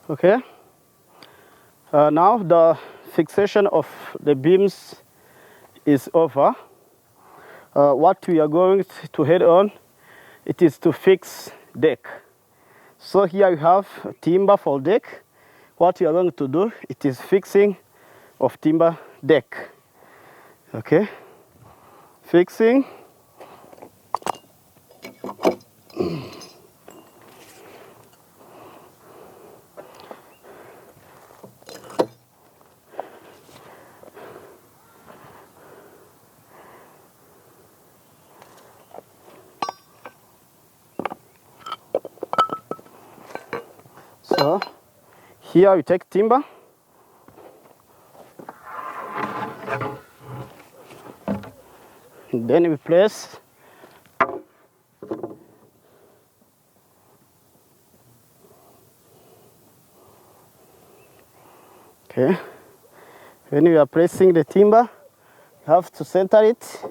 Okay. Now the fixation of the beams is over. What we are going to head on, it is to fix deck. So here you have timber for deck. What you are going to do, it is fixing of timber deck. Okay, fixing. So here we take timber. And then we place okay. When we are placing the timber, you have to center it.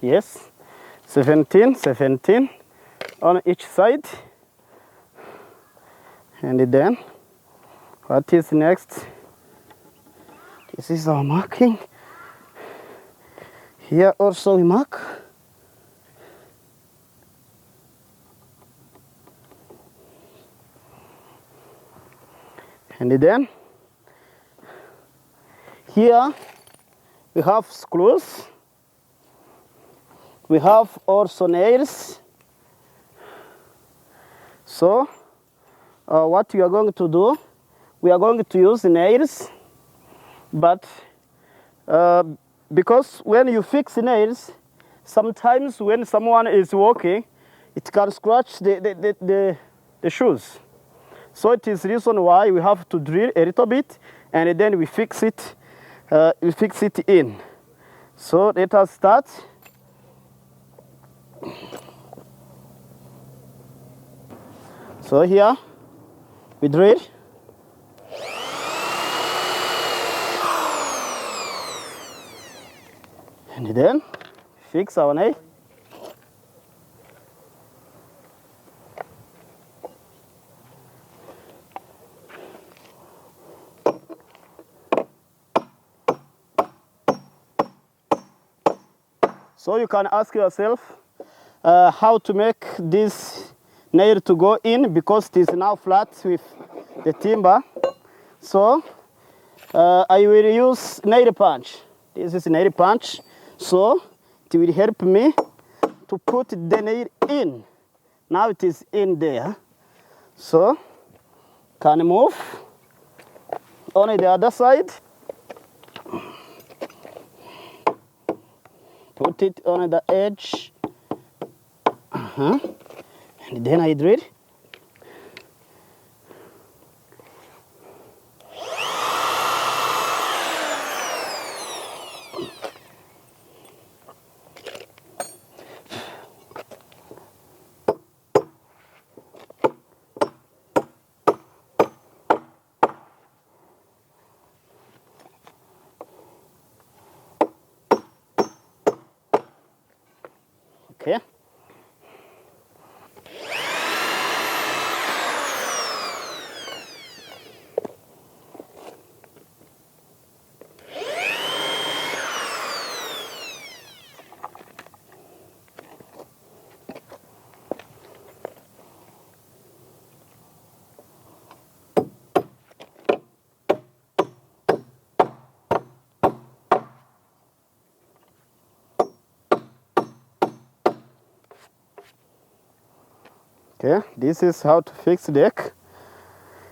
Yes, 17 on each side. And then, what is next? This is our marking. Here also we mark. And then, here we have screws. We have also nails. So, what we are going to do, we are going to use nails, but because when you fix nails, sometimes when someone is walking, it can scratch the shoes. So it is the reason why we have to drill a little bit, and then we fix it in. So let us start. So here we drill. And then fix our nail. So you can ask yourself how to make this nail to go in, because it is now flat with the timber. So I will use nail punch. This is nail punch. So it will help me to put the nail in. Now it is in there. So can move on the other side. Put it on the edge. And then I drill. Okay. Okay, this is how to fix deck.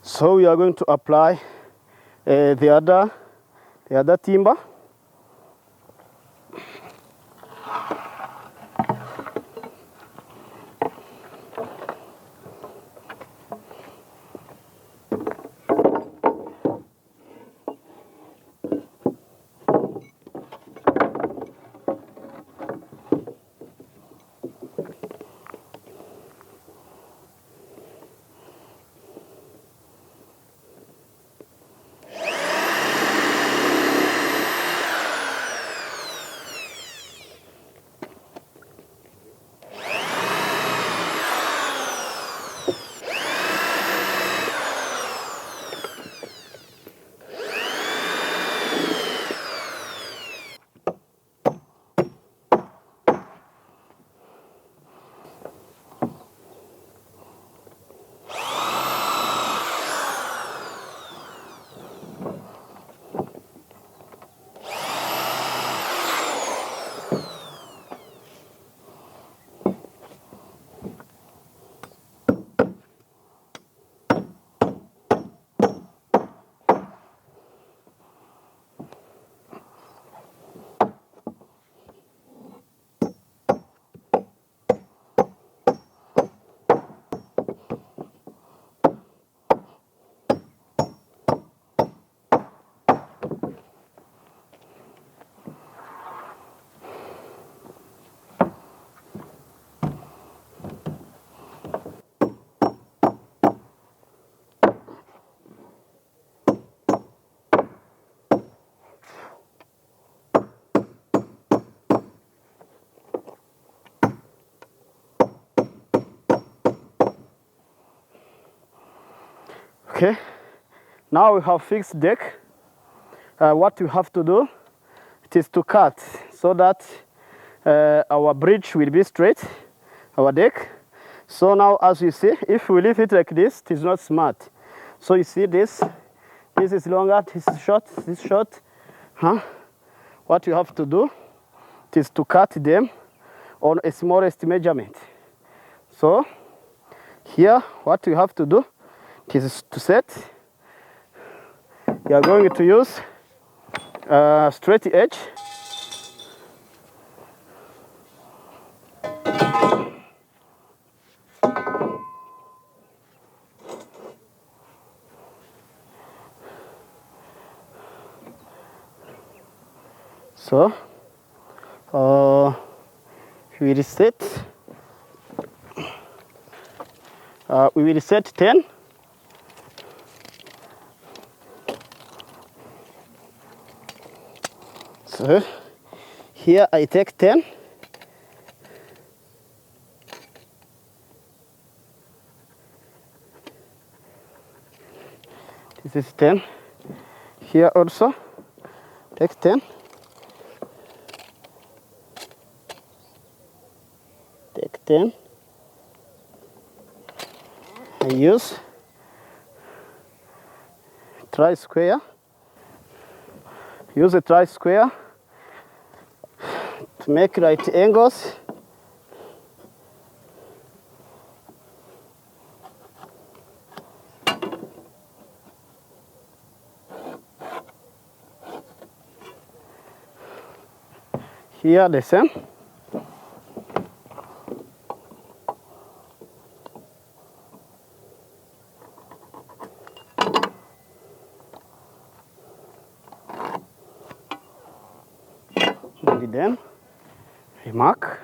So we are going to apply the other timber. Okay, now we have fixed deck. What we have to do, it is to cut so that our bridge will be straight, our deck. So now, as you see, if we leave it like this, it is not smart. So you see this is longer, this is short. What you have to do, it is to cut them on a smallest measurement. So here, what you have to do, it is to set. You are going to use straight edge. So we will set 10. So here I take 10. This is 10. Here also take 10. Take 10. I use tri-square. Use a tri-square to make right angles. Here the same. And then I mark.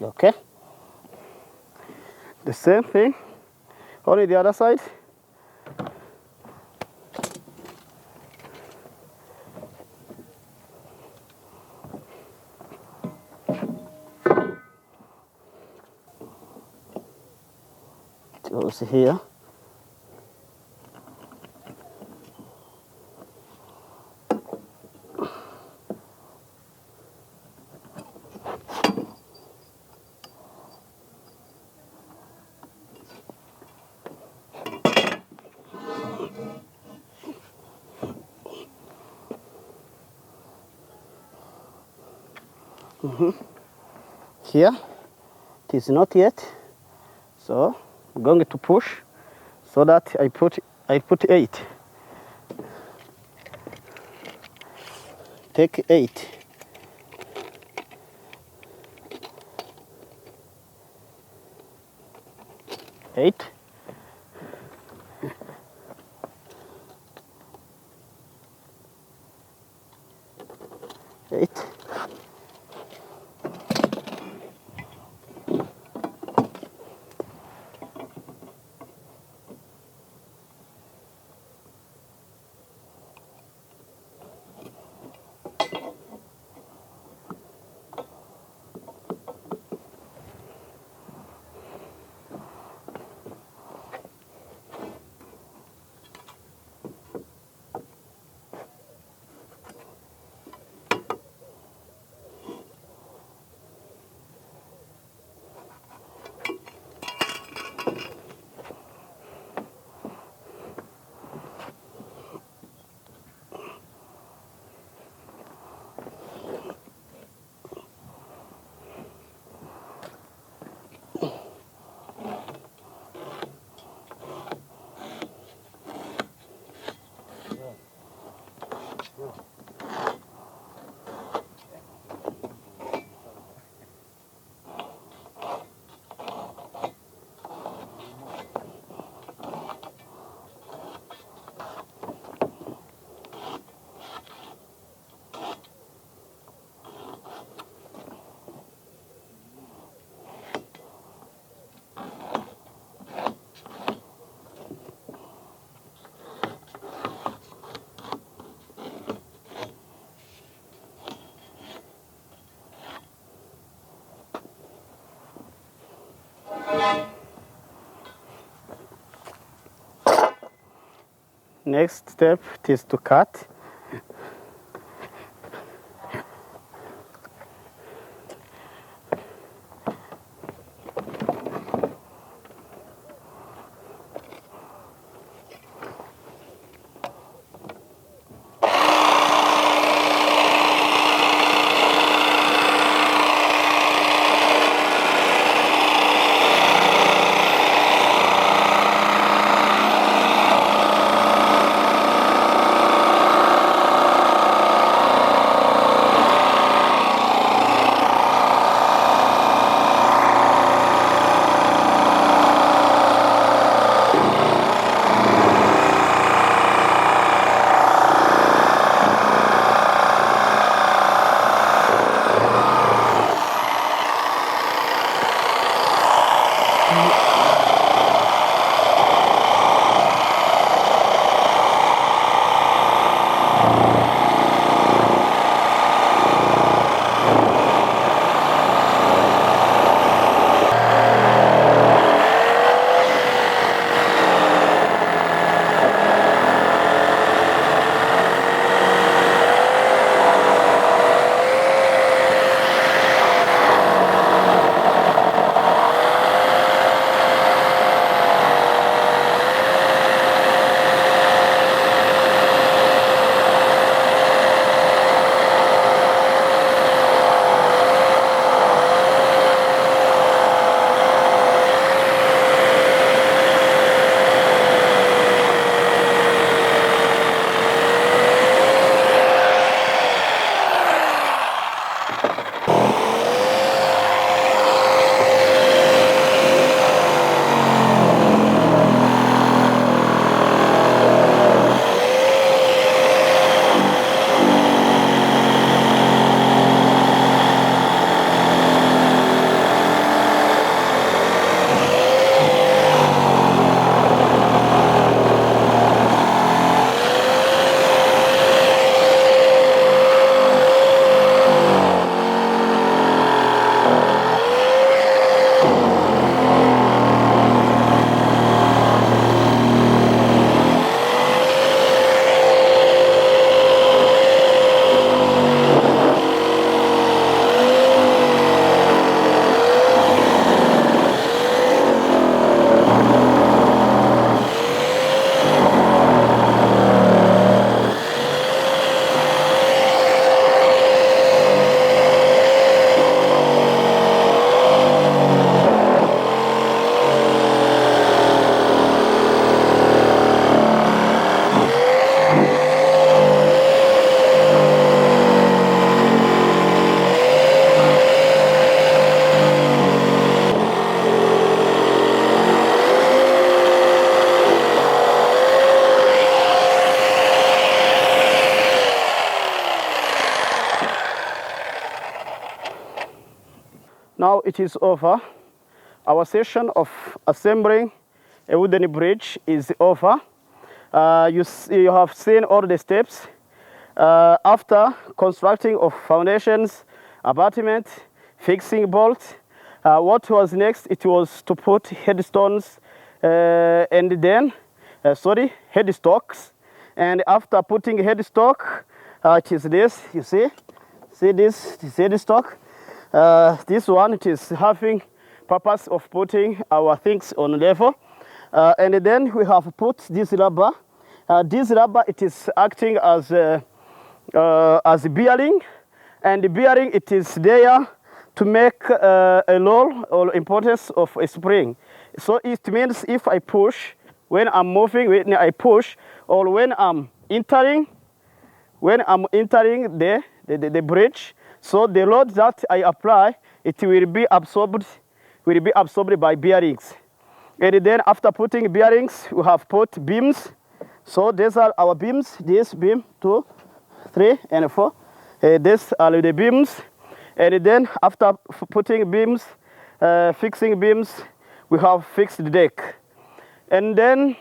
Okay. The same thing, only the other side. It goes here. Here it is not yet, so I'm going to push so that I put 8. Take 8. Eight. Next step is to cut. Now it is over. Our session of assembling a wooden bridge is over. You have seen all the steps. After constructing of foundations, abutment, fixing bolts, what was next? It was to put headstones and then, headstocks. And after putting headstock, it is this, you see this headstock. This one, it is having purpose of putting our things on level. And then we have put this rubber. This rubber, it is acting as a bearing, and the bearing, it is there to make a role or importance of a spring. So it means if I push, when I'm moving, when I push, or when I'm entering, when I'm entering the bridge, so the load that I apply, it will be absorbed by bearings. And then after putting bearings, we have put beams. So these are our beams. This beam, 2, 3, and 4. These are the beams. And then after putting beams, fixing beams, we have fixed the deck. And then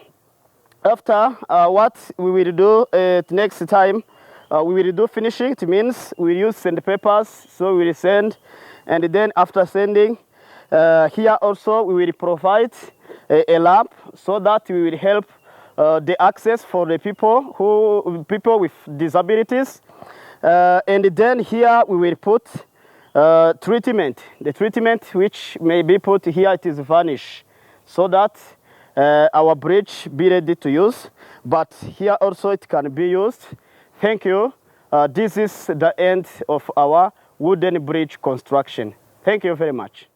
after what we will do next time, we will do finishing. It means we use sandpapers, so we will sand. And then after sanding, here also we will provide a lamp so that we will help the access for the people with disabilities. And then here we will put treatment. The treatment which may be put here, it is varnish, so that our bridge be ready to use. But here also it can be used. Thank you. This is the end of our wooden bridge construction. Thank you very much.